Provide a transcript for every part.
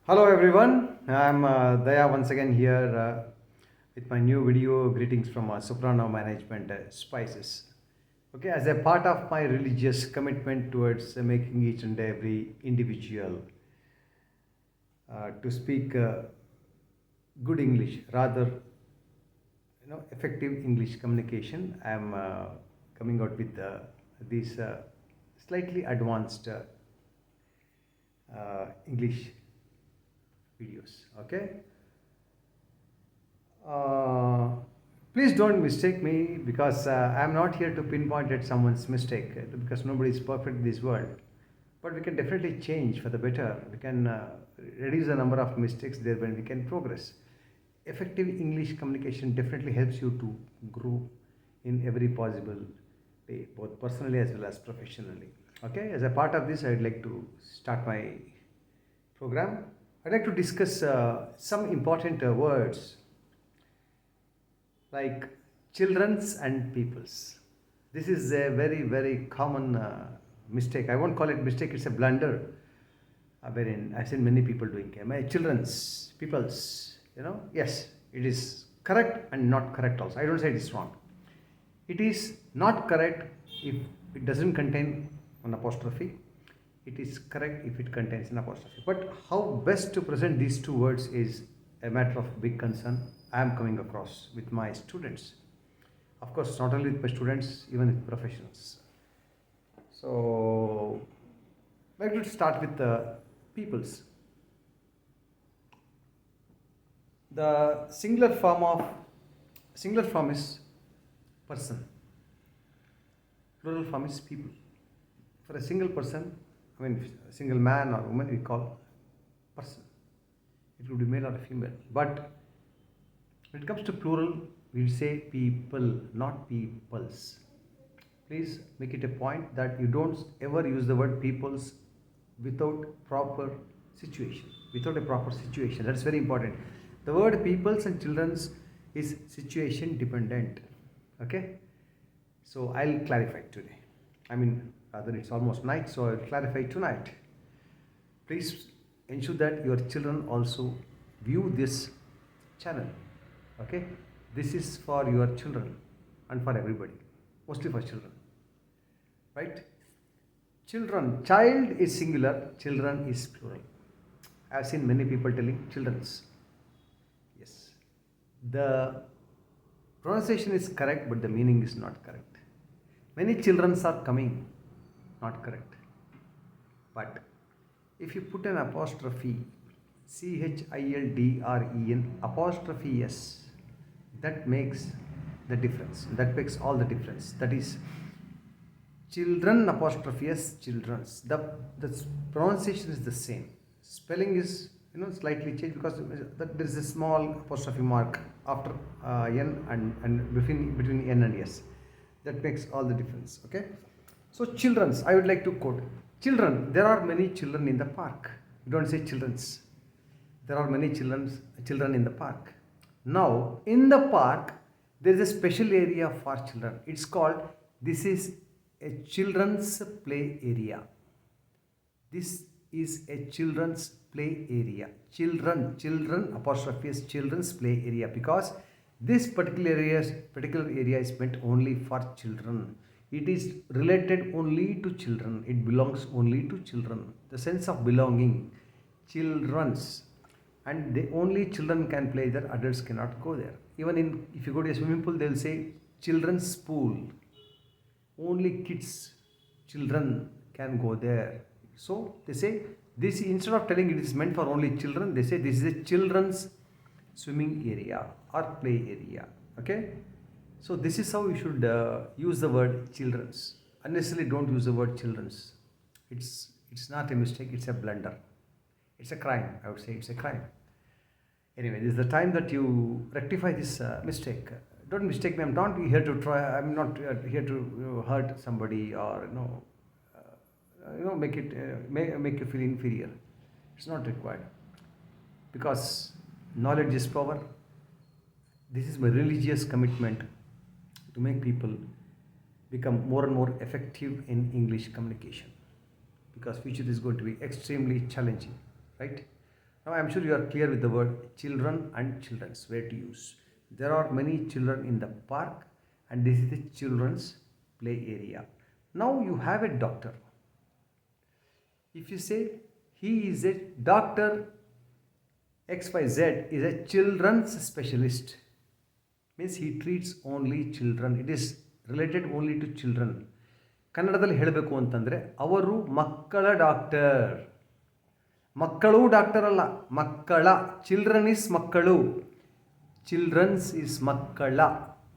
Hello everyone, I'm Daya once again here with my new video greetings from Soprano Management Spices. Okay, as a part of my religious commitment towards making each and every individual to speak good English, rather effective English communication, I'm coming out with these slightly advanced English videos. Okay. Uh, Please don't mistake me because I'm not here to pinpoint at someone's mistake because nobody is perfect in this world. But we can definitely change for the better. We can reduce the number of mistakes there when we can progress. Effective English communication definitely helps you to grow in every possible way, both personally as well as professionally. Okay, as a part of this, I'd like to start my program. I'd like to discuss some important words like children's and people's. This is a very common mistake. I won't call it mistake, it's a blunder wherein I've seen many people doing. My children's, people's, yes, it is correct and not correct also. I don't say it's wrong. It is not correct if it doesn't contain an apostrophe. It is correct if it contains an apostrophe. But how best to present these two words is a matter of big concern I am coming across with my students. Of course, not only with my students, even with professionals. So, I'd like to start with the peoples. The singular form is person. Plural form is people. For a single person, a single man or woman, we call person. It could be male or female. But when it comes to plural, we'll say people, not peoples. Please make it a point that you don't ever use the word peoples without proper situation. Without a proper situation. That's very important. The word peoples and children's is situation dependent. Okay? So I'll clarify today. Rather it's almost night, so I'll clarify tonight. Please ensure that your children also view this channel. Okay? This is for your children and for everybody. Mostly for children. Right? Children. Child is singular, children is plural. I've seen many people telling children's. Yes. The pronunciation is correct, but the meaning is not correct. Many children are coming, not correct. But if you put an apostrophe, children apostrophe s, that makes the difference. That makes all the difference. That is children apostrophe s, children's. The pronunciation is the same. Spelling is slightly changed because there is a small apostrophe mark after n and between n and s. That makes all the difference. Okay. So children's, I would like to quote. Children, there are many children in the park. You don't say children's. There are many children in the park. Now, in the park, there is a special area for children. It's called, this is a children's play area. This is a children's play area. Children apostrophe is children's play area because this particular area is meant only for children. It is related only to children. It belongs only to children. The sense of belonging, children's, and only children can play there. Adults cannot go there. Even if you go to a swimming pool, they will say children's pool. Only kids, children can go there. So they say this, instead of telling it is meant for only children, they say this is a children's swimming area or play area. Okay. So this is how you should use the word children's. Unnecessarily don't use the word children's. It's not a mistake, it's a blunder. It's a crime, I would say it's a crime. Anyway, this is the time that you rectify this mistake. Don't mistake me, I'm not here to here to hurt somebody or make you feel inferior. It's not required. Because knowledge is power. This is my religious commitment to make people become more and more effective in English communication, because future is going to be extremely challenging, right? Now I am sure you are clear with the word children and children's, where to use. There are many children in the park, and this is the children's play area. Now you have a doctor. If you say he is a doctor XYZ is a children's specialist, means he treats only children. It is related only to children. ಕನ್ನಡದಲ್ಲಿ ಹೇಳಬೇಕು ಅಂತಂದರೆ ಅವರು ಮಕ್ಕಳ doctor. ಮಕ್ಕಳು doctor ಅಲ್ಲ, ಮಕ್ಕಳ. Children is ಮಕ್ಕಳು, children's is ಮಕ್ಕಳ,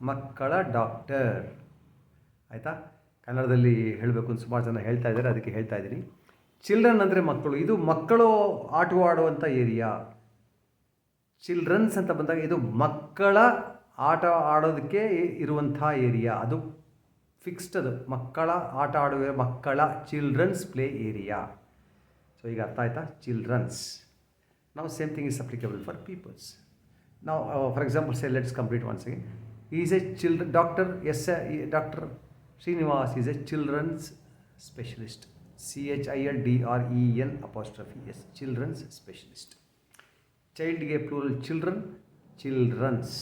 ಮಕ್ಕಳ ಡಾಕ್ಟರ್. ಆಯಿತಾ? ಕನ್ನಡದಲ್ಲಿ ಹೇಳಬೇಕು ಅಂತ ಸುಮಾರು ಜನ ಹೇಳ್ತಾ ಇದ್ದಾರೆ, ಅದಕ್ಕೆ ಹೇಳ್ತಾ ಇದ್ದೀನಿ. ಚಿಲ್ಡ್ರನ್ ಅಂದರೆ ಮಕ್ಕಳು. ಇದು ಮಕ್ಕಳು ಆಡುವಂಥ ಏರಿಯಾ. ಚಿಲ್ಡ್ರನ್ಸ್ ಅಂತ ಬಂದಾಗ ಇದು ಮಕ್ಕಳ ಆಟ ಆಡೋದಕ್ಕೆ ಇರುವಂಥ ಏರಿಯಾ. ಅದು ಫಿಕ್ಸ್ಡ್, ಅದು ಮಕ್ಕಳ ಆಟ ಆಡುವ ಮಕ್ಕಳ ಚಿಲ್ಡ್ರನ್ಸ್ ಪ್ಲೇ ಏರಿಯಾ. ಸೊ ಈಗ ಅರ್ಥ ಆಯ್ತಾ? ಚಿಲ್ಡ್ರನ್ಸ್. ನಾವು same thing is applicable for peoples. ನಾವು for example say let's complete once again. Is a doctor. Yes, doctor Srinivas is a childrens specialist. CHILDREN', childrens specialist. ಚೈಲ್ಡ್ಗೆ ಪ್ಲೂರಲ್ ಚಿಲ್ಡ್ರನ್, ಚಿಲ್ಡ್ರನ್ಸ್.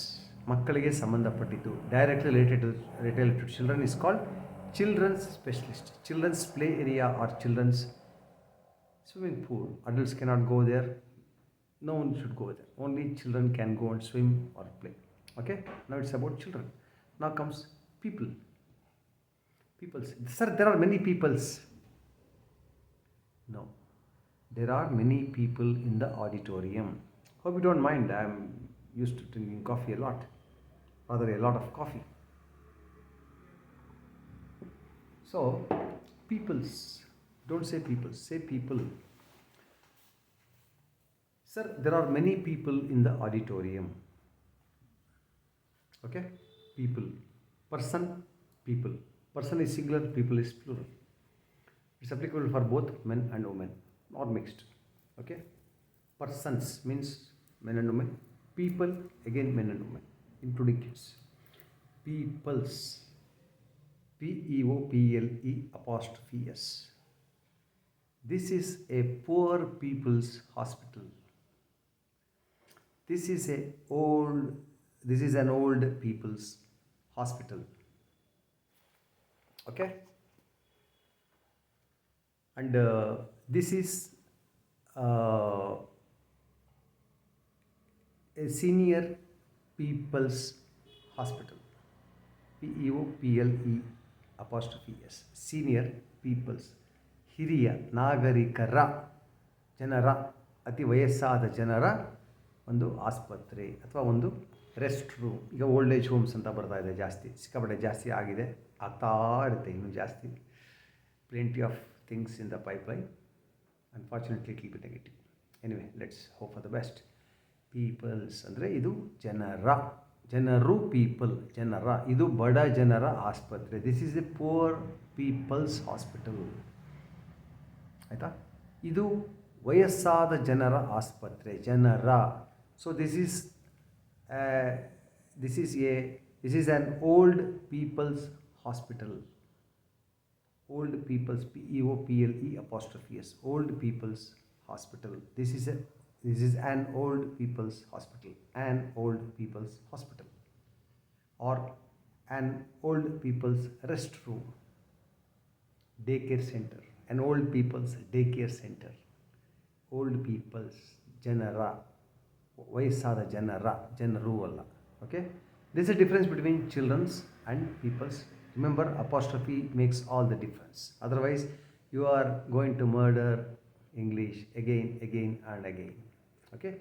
ಮಕ್ಕಳಿಗೆ ಸಂಬಂಧಪಟ್ಟಿದ್ದು, directly related to children is called childrens specialist. Childrens play area are childrens swimming pool. Adults cannot go there. No one should go there. Only children can go and swim or play. Okay? Now it's about children. Now comes people. Peoples. Sir, there are many peoples. No. There are many people in the auditorium. Hope you don't mind. I am used to drinking coffee a lot. Rather, a lot of coffee. So, peoples. Don't say people. Say people. Sir, there are many people in the auditorium. Okay? People. Person, people. Person is singular, people is plural. It's applicable for both men and women, not mixed. Okay? Persons means men and women. People, again men and women, including kids. Peoples. PEOPLE'. This is a poor people's hospital. This is an old people's hospital. Okay? And this is a senior people's hospital. PEOPLE'. Senior people's. ಹಿರಿಯ ನಾಗರಿಕರ, ಜನರ, ಅತಿ ವಯಸ್ಸಾದ ಜನರ ಒಂದು ಆಸ್ಪತ್ರೆ ಅಥವಾ ಒಂದು ರೆಸ್ಟ್ ರೂಮ್. ಈಗ ಓಲ್ಡ್ ಏಜ್ ಹೋಮ್ಸ್ ಅಂತ ಬರ್ತಾ ಇದೆ ಜಾಸ್ತಿ, ಸಿಕ್ಕಾಪಟ್ಟೆ ಜಾಸ್ತಿ ಆಗಿದೆ, ಆಗ್ತಾ ಇರುತ್ತೆ ಇನ್ನೂ ಜಾಸ್ತಿ. Plenty of things in the pipeline. Unfortunately it will be negative. Anyway, let's hope for the best. Peoples ಅಂದರೆ ಇದು ಜನರು, ಪೀಪಲ್ ಜನರ. ಇದು ಬಡ ಜನರ ಆಸ್ಪತ್ರೆ. This is a poor peoples hospital. ಆಯಿತಾ? ಇದು ವಯಸ್ಸಾದ ಜನರ ಆಸ್ಪತ್ರೆ, ಜನರ. So this is an old peoples hospital. Old peoples, PEOPLE'. Old peoples hospital. This is an old people's hospital. An old people's hospital. Or an old people's rest room. Daycare center. An old people's daycare center. Old people's, ಜನರ, ವಯಸ್ಸಾದ ಜನರ, ಜನರು ಅಲ್ಲ. Okay? There is a difference between children's and people's. Remember, apostrophe makes all the difference. Otherwise, you are going to murder English again and again. Okay?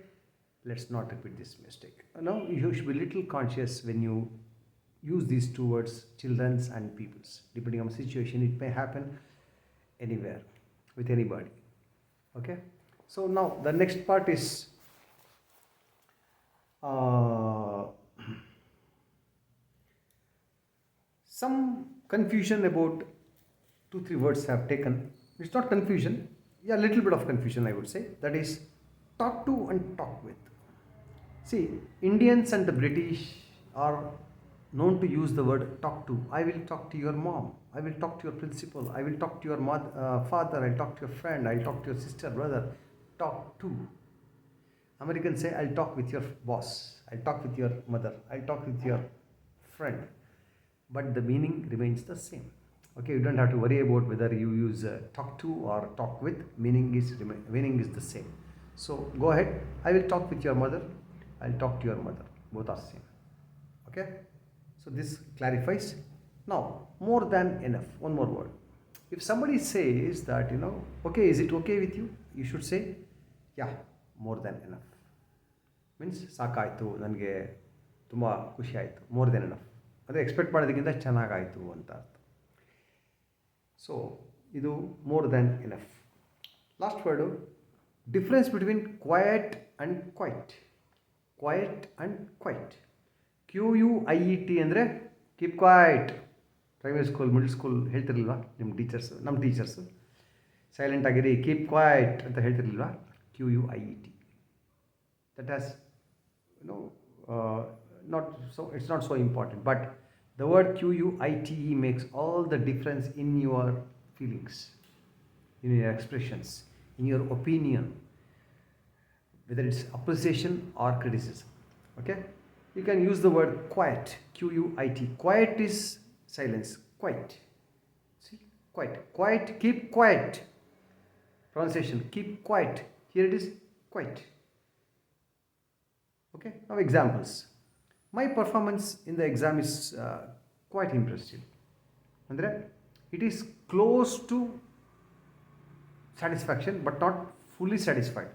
Let's not repeat this mistake. Now, you should be little conscious when you use these two words, children's and people's. Depending on the situation, it may happen anywhere with anybody. Okay? So now the next part is some confusion about 2-3 words I have taken. It's not confusion, yeah, little bit of confusion I would say. That is talk to and talk with. See, Indians and the British are known to use the word talk to. I will talk to your mom. I will talk to your principal. I will talk to your father. I'll talk to your friend. I'll talk to your sister, brother. Talk to. Americans say, I'll talk with your boss, I'll talk with your mother, I'll talk with your friend. But the meaning remains the same. Okay, you don't have to worry about whether you use talk to or talk with. Meaning is the same. So go ahead. I will talk with your mother. I'll talk to your mother. Both are same. Okay. So this clarifies. Now, more than enough. One more word. If somebody says that, okay, is it okay with you? You should say, yeah, more than enough. Means ಸಾಕಾಯಿತು ನನಗೆ ತುಂಬ ಖುಷಿ ಆಯಿತು, more than enough. ಅದೇ expect ಮಾಡೋದಕ್ಕಿಂತ ಚೆನ್ನಾಗಾಯಿತು ಅಂತ ಅರ್ಥ. So ಇದು more than enough. Last word, difference between quiet and quite. Quiet and quite. QUIET ಅಂದರೆ keep quiet. Primary school, middle school ಹೇಳ್ತಿರ್ಲಿಲ್ವಾ ನಮ್ಮ ಟೀಚರ್ಸು ಸೈಲೆಂಟ್ ಆಗಿರಿ, ಕೀಪ್ ಕ್ವೈಟ್ ಅಂತ ಹೇಳ್ತಿರ್ಲಿಲ್ವಾ? QUIET. That has, not so, it's not so important, but the word QUITE makes all the difference in your feelings, in your expressions, in your opinion, whether it's appreciation or criticism. Okay, you can use the word quiet. QUIT. Quiet is silence. Quiet. See, quiet. Quiet. Keep quiet. Pronunciation, keep quiet. Here it is, quiet. Okay, now examples. My performance in the exam is quite impressive. Andre, it is close to satisfaction but not fully satisfied.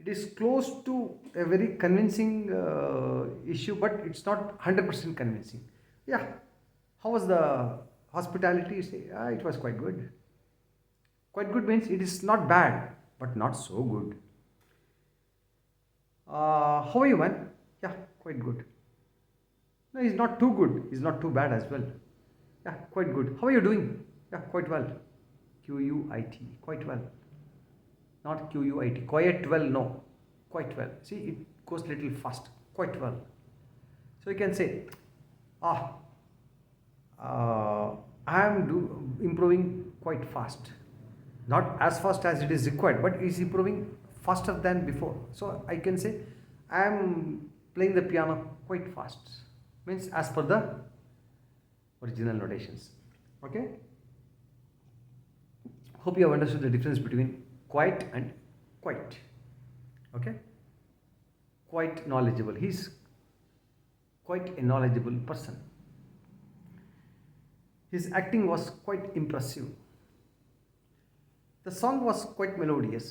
It is close to a very convincing issue, but it's not 100% convincing. Yeah, how was the hospitality? You say, it was quite good. Quite good means it is not bad but not so good. How are you, man? Yeah, quite good. No, he's not too good. He's not too bad as well. Yeah, quite good. How are you doing? Yeah, quite well. QUIT, quite well. Not QUIT. Quite well, no. Quite well. See, it goes a little fast. Quite well. So you can say, I am improving quite fast. Not as fast as it is required, but it is improving faster than before. So I can say I am playing the piano quite fast. Means as per the original notations. Okay. Hope you have understood the difference between quiet and quite. Okay. Quite knowledgeable. He is quite a knowledgeable person. His acting was quite impressive. The song was quite melodious.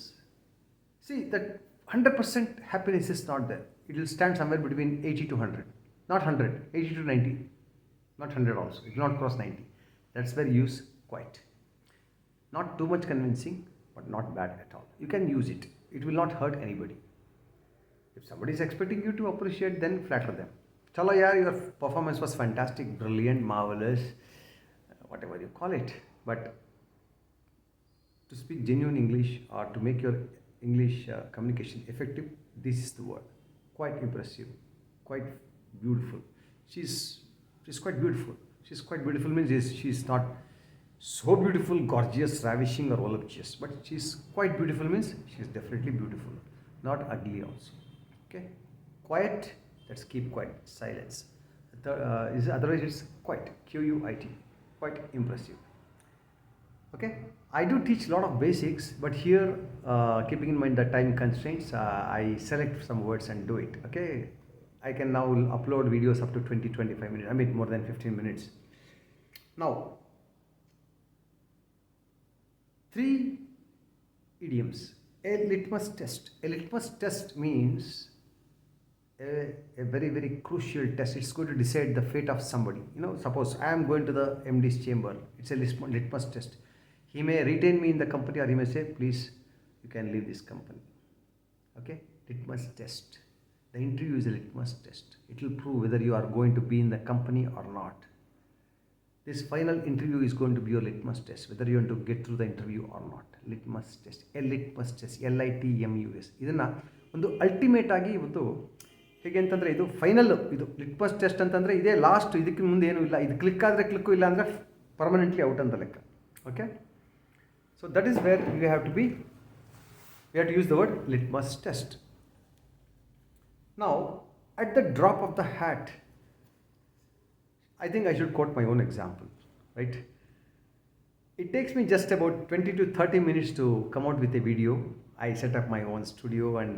See, that 100% happiness is not there. It will stand somewhere between 80 to 100. Not 100, 80 to 90. Not 100 also. It will not cross 90. That's where you use quite. Not too much convincing, but not bad at all. You can use it. It will not hurt anybody. If somebody is expecting you to appreciate, then flatter them. Chalo yaar, your performance was fantastic, brilliant, marvelous, whatever you call it. But to speak genuine English or to make your English communication effective, this is the word. Quite impressive, quite beautiful. She's quite beautiful. She's quite beautiful means she's not so beautiful, gorgeous, ravishing or voluptuous, but she's quite beautiful means she's definitely beautiful, not ugly also. Okay, quiet, let's keep quiet, silence. Otherwise it's quite, QUIT, quite impressive. Okay, I do teach a lot of basics, but here keeping in mind the time constraints, I select some words and do it. Okay, I can now upload videos up to 20-25 minutes, I mean more than 15 minutes. Now 3 idioms. A litmus test. A litmus test means a very, very crucial test. It's going to decide the fate of somebody. Suppose I am going to the MD's chamber. It's a litmus test. He may retain me in the company or he may say, please, you can leave this company. Okay? Litmus test. The interview is a litmus test. It will prove whether you are going to be in the company or not. This final interview is going to be your litmus test, whether you want to get through the interview or not. Litmus test. A litmus test. LITMUS. ಇದನ್ನು ಒಂದು ultimate ಆಗಿ ಇವತ್ತು ಹೇಗೆ ಅಂತಂದರೆ ಇದು final, ಇದು litmus test ಅಂತಂದರೆ ಇದೇ ಲಾಸ್ಟ್, ಇದಕ್ಕೆ ಮುಂದೆ ಏನೂ ಇಲ್ಲ. ಇದು ಕ್ಲಿಕ್ ಆದರೆ ಕ್ಲಿಕ್ಕು, ಇಲ್ಲ ಅಂದರೆ ಪರ್ಮನೆಂಟ್ಲಿ ಔಟ್ ಅಂತ ಲೆಕ್ಕ. Okay, so that is where you have to be, you have to use the word litmus test. Now, at the drop of the hat, I think I should quote my own example, right? It takes me just about 20 to 30 minutes to come out with a video. I set up my own studio and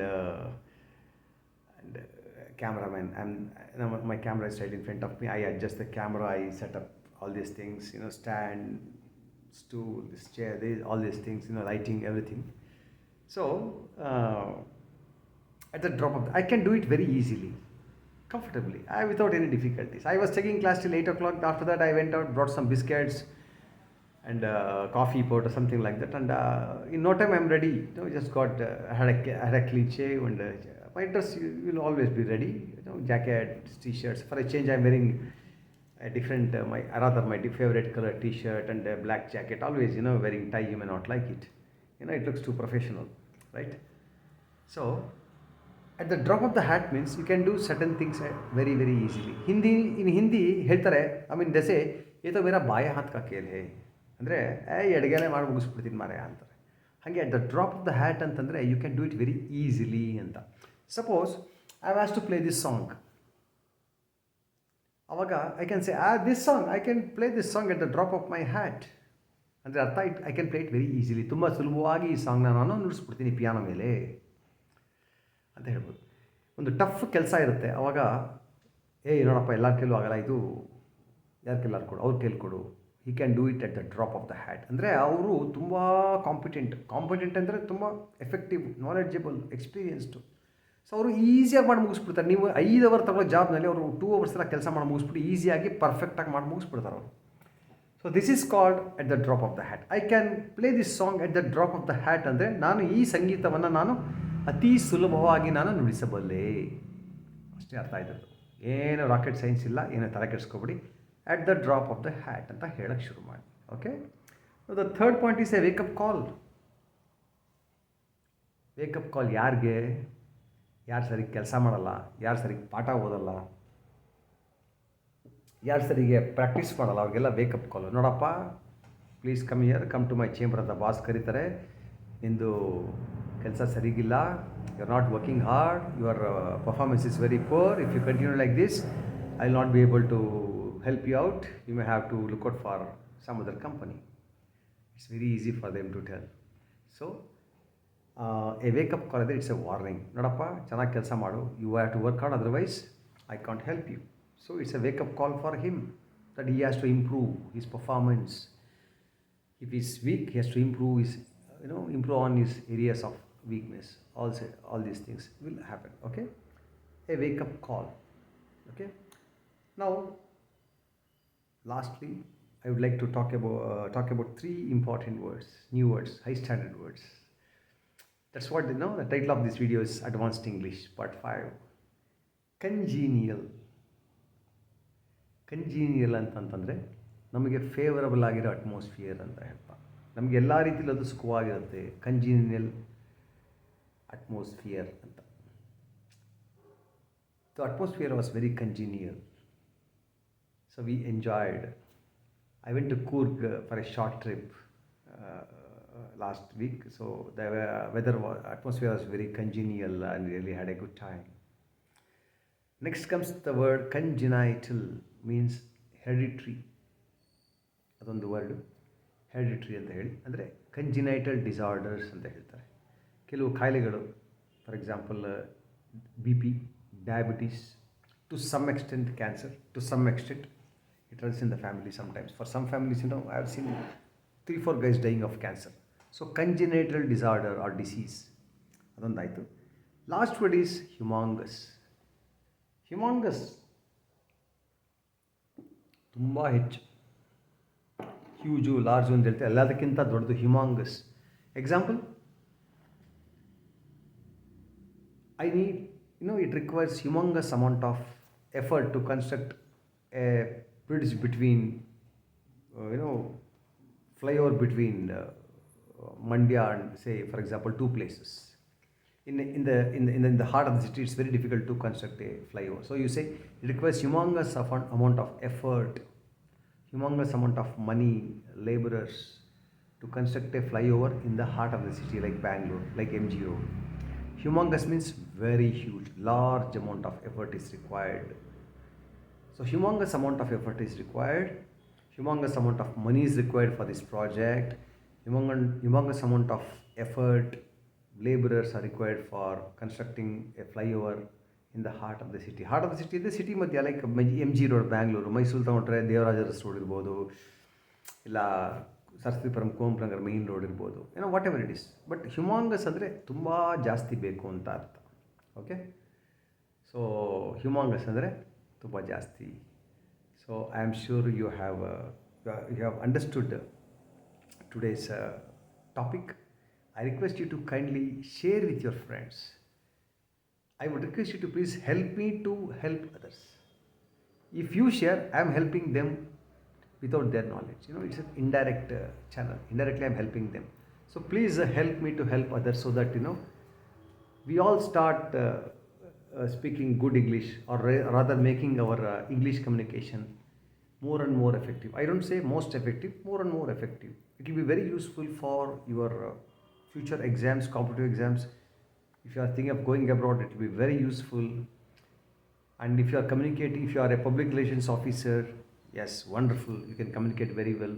cameraman. My camera is right in front of me. I adjust the camera. I set up all these things, stand, stool, this chair, all these things, lighting, everything. So at the drop of I can do it very easily, comfortably, without any difficulties. I was taking class till 8 o'clock. After that, I went out, brought some biscuits and coffee pot or something like that, and in no time I'm ready. Just got had a clean shave, and my dress will always be ready. Jacket, t-shirts. For a change, I'm wearing a different my favorite color t-shirt and a black jacket. Always, wearing tie. You may not like it. It looks too professional, right? So at the drop of the hat means you can do certain things very very easily. In Hindi ಹೇಳ್ತಾರೆ, I mean they say ये तो मेरा बाया हाथ का खेल है ಅಂದರೆ ಎಡಗೈಲೇ ಮಾಡಿ ಮುಗಿಸ್ಬಿಡ್ತೀನಿ ಮಾರೆ ಅಂತಾರೆ. ಹಾಗೆ at the drop of the hat ಅಂತಂದರೆ you can do it very easily ಅಂತ. Suppose I have to play this song, ಅವಾಗ I can say this song I can play this song at the drop of my hat. ಅಂದರೆ ಅರ್ಥ I can play it very easily. ತುಂಬ ಸುಲಭವಾಗಿ ಈ ಸಾಂಗ್ನ ನಾನು ನುಡಿಸ್ಬಿಡ್ತೀನಿ piano ಮೇಲೆ ಅಂತ ಹೇಳ್ಬೋದು. ಒಂದು ಟಫ್ ಕೆಲಸ ಇರುತ್ತೆ, ಅವಾಗ ನೋಡಪ್ಪ ಎಲ್ಲರ ಕೈಲೂ ಆಗಲ್ಲ, ಇದು ಯಾರ ಕೈಲಾರು ಕೊಡು, ಅವ್ರ ಕೈಲಿ ಕೊಡು. He can do it at the drop of the hat. ಅಂದರೆ ಅವರು ತುಂಬ ಕಾಂಪಿಟೆಂಟ್ ಅಂದರೆ ತುಂಬ ಎಫೆಕ್ಟಿವ್, ನಾಲೆಡ್ಜಬಲ್, ಎಕ್ಸ್ಪೀರಿಯನ್ಸ್ಡು. ಸೊ ಅವರು ಈಸಿಯಾಗಿ ಮಾಡಿ ಮುಗಿಸ್ಬಿಡ್ತಾರೆ. ನೀವು 5 ಅವರ್ ತಗೊಳ್ಳೋ ಜಾಬ್ನಲ್ಲಿ ಅವರು 2 ಅವರ್ಸ್ ಎಲ್ಲ ಕೆಲಸ ಮಾಡಿ ಮುಗಿಸ್ಬಿಟ್ಟು ಈಸಿಯಾಗಿ ಪರ್ಫೆಕ್ಟಾಗಿ ಮಾಡಿ ಮುಗಿಸ್ಬಿಡ್ತಾರೆ ಅವರು. So this is called at the drop of the hat. I can play this song at the drop of the hat ಅಂದರೆ ನಾನು ಈ ಸಂಗೀತವನ್ನು ನಾನು ಅತಿ ಸುಲಭವಾಗಿ ನಾನು ನುಡಿಸಬಲ್ಲೆ, ಅಷ್ಟೇ ಅರ್ಥ ಆಯ್ತದ್ದು. ಏನು ರಾಕೆಟ್ ಸೈನ್ಸ್ ಇಲ್ಲ, ಏನೋ ತಲೆ ಕೆಡಿಸ್ಕೊಬಿಡಿ. At the drop of the hat ಅಂತ ಹೇಳಕ್ಕೆ ಶುರು ಮಾಡಿ. Okay, the third point is a wake up call. Wake up call ಯಾರಿಗೆ? ಯಾರು ಸರಿಗೆ ಕೆಲಸ ಮಾಡಲ್ಲ, ಯಾರು ಸರಿಗೆ ಪಾಠ ಓದಲ್ಲ, ಯಾರು ಸರಿಗೆ ಪ್ರಾಕ್ಟೀಸ್ ಮಾಡಲ್ಲ, ಅವ್ರಿಗೆಲ್ಲ ವೇಕಪ್ ಕಾಲು. ನೋಡಪ್ಪ, please come here, come to my chamber ಅಂತ ಬಾಸ್ ಕರೀತಾರೆ. ನಿಂದು ಕೆಲಸ ಸರಿಗಿಲ್ಲ, you are not working hard, your performance is very poor. If you continue like this, I will not be able to help you out. You may have to look out for some other company. It's very easy for them to tell. So a wake up call, it's a warning. Nodappa, ಚೆನ್ನಾಗಿ ಕೆಲಸ ಮಾಡು, you have to work hard, otherwise I can't help you. So it's a wake up call for him that he has to improve his performance. If he's weak, he has to improve his improve on his areas of weakness. Also all these things will happen. Okay, a wake up call. Okay, now lastly, I would like to talk about 3 important words, new words, high standard words. That's what the title of this video is, Advanced English Part 5. Congenial. Congenial ಅಂತಂದರೆ ನಮಗೆ favourable ಆಗಿರೋ atmosphere ಅಂತ ಹೇಳ್ತಾ, ನಮಗೆ ಎಲ್ಲ ರೀತಿಯಲ್ಲಿ ಅದು ಸುಖವಾಗಿರುತ್ತೆ. ಕಂಜೀನಿಯಲ್ atmosphere ಅಂತ. The atmosphere was very congenial. So we enjoyed. I went to Coorg for a short trip last week. So the atmosphere was very congenial and really had a good time. Next comes the word congenital, means hereditary. ಅದೊಂದು word hereditary ಅಂತ ಹೇಳಿ, ಅಂದರೆ ಕಂಜಿನೈಟಲ್ disorders ಅಂತ ಹೇಳ್ತಾರೆ. ಕೆಲವು ಕಾಯಿಲೆಗಳು, for example BP, diabetes, to some extent cancer, to some extent it runs in the family sometimes. For some families, I have seen 3-4 guys dying of cancer. So congenital disorder or disease, adondaitu. Last word is humongous. Humongous, ತುಂಬ ಹೆಚ್ಚು, ಹ್ಯೂಜು, large ಅಂತ ಹೇಳ್ತೀವಿ, ಎಲ್ಲದಕ್ಕಿಂತ ದೊಡ್ಡದು humongous. Example, I need, it requires humongous amount of effort to construct a bridge between, flyover between Mandya and, say, for example, 2 places. In the heart of the city, it's very difficult to construct a flyover. So you say it requires humongous amount of effort, humongous amount of money, laborers to construct a flyover in the heart of the city, like Bangalore, like MG Road. humongous means very huge, large amount of effort is required. So humongous amount of effort is required, humongous amount of money is required for this project, humongous amount of effort, laborers are required for constructing a flyover in the heart of the city. Heart of the city, the city ಮಧ್ಯ like MG road Bangalore, Mysuru ತಗೊಂಡ್ರೆ Devaraj Urs road ಇರ್ಬೋದು, ಇಲ್ಲ Saraswathipuram ಕೋಂಪ್ಲಂಗರ್ main road ಇರ್ಬೋದು, ಏನೋ whatever it is. But humongous ಅಂದರೆ ತುಂಬ ಜಾಸ್ತಿ ಬೇಕು ಅಂತ ಅರ್ಥ. ಓಕೆ, ಸೊ ಹ್ಯುಮಾಂಗಸ್ ಅಂದರೆ ತುಂಬ ಜಾಸ್ತಿ. So I am sure you have understood today's topic. I request you to kindly share with your friends. I would request you to please help me to help others. If you share, I am helping them without their knowledge. It's an indirect channel. Indirectly, I am helping them. So please help me to help others so that we all start speaking good English, or rather making our English communication more and more effective. I don't say most effective, more and more effective. It will be very useful for your future exams, competitive exams. If you are thinking of going abroad, it will be very useful. And if you are communicating, if you are a public relations officer, yes, wonderful, you can communicate very well.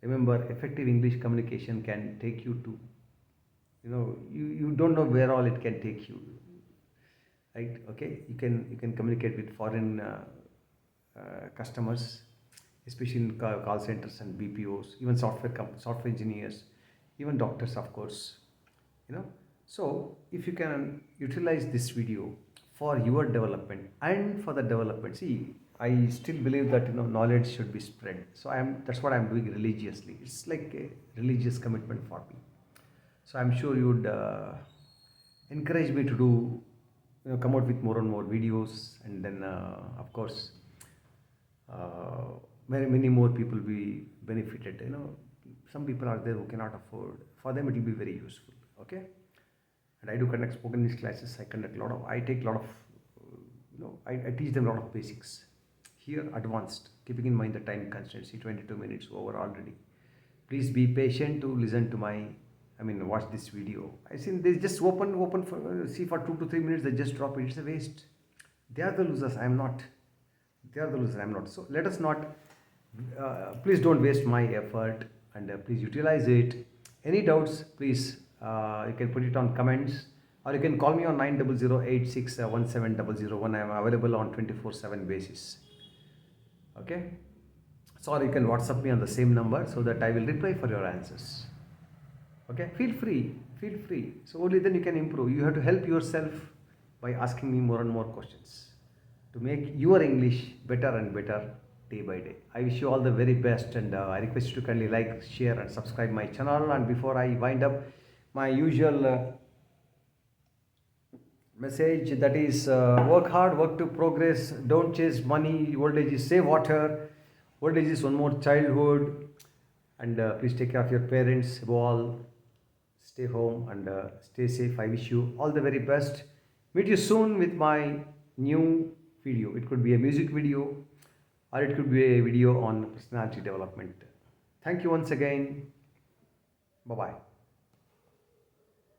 Remember, effective English communication can take you to, you don't know where all it can take you, right? Okay, you can communicate with foreign customers, especially in call centers and BPOs, even software engineers, even doctors, of course. So if you can utilize this video for your development and for the development, see, I still believe that knowledge should be spread. So that's what I'm doing religiously. It's like a religious commitment for me. So I'm sure you would encourage me to do, come out with more and more videos, and then of course many more people will be benefited. Some people are there who cannot afford. For them, it will be very useful. Okay, and I do conduct spoken English classes. I take a lot of, I teach them a lot of basics. Here, advanced, keeping in mind the time constraints. 22 minutes over already. Please be patient to listen to watch this video. I think they just open for see for 2 to 3 minutes. They just drop it. It's a waste. They are the losers. I am not. They are the loser. I am not. So let us not. Please don't waste my effort, and please utilize it. Any doubts, please you can put it on comments, or you can call me on 90086170001. I am available on 24/7 basis. Okay, so or you can WhatsApp me on the same number so that I will reply for your answers. Okay, feel free. So only then you can improve. You have to help yourself by asking me more and more questions to make your English better and better day by day. I wish you all the very best, and I request you to kindly like, share and subscribe my channel. And before I wind up, my usual message, that is work hard, work to progress, don't chase money. Old age is save water. Old age is one more childhood, and please take care of your parents. Above all, stay home and stay safe. I wish you all the very best. Meet you soon with my new video. It could be a music video, or it could be a video on personality development. Thank you once again. Bye bye.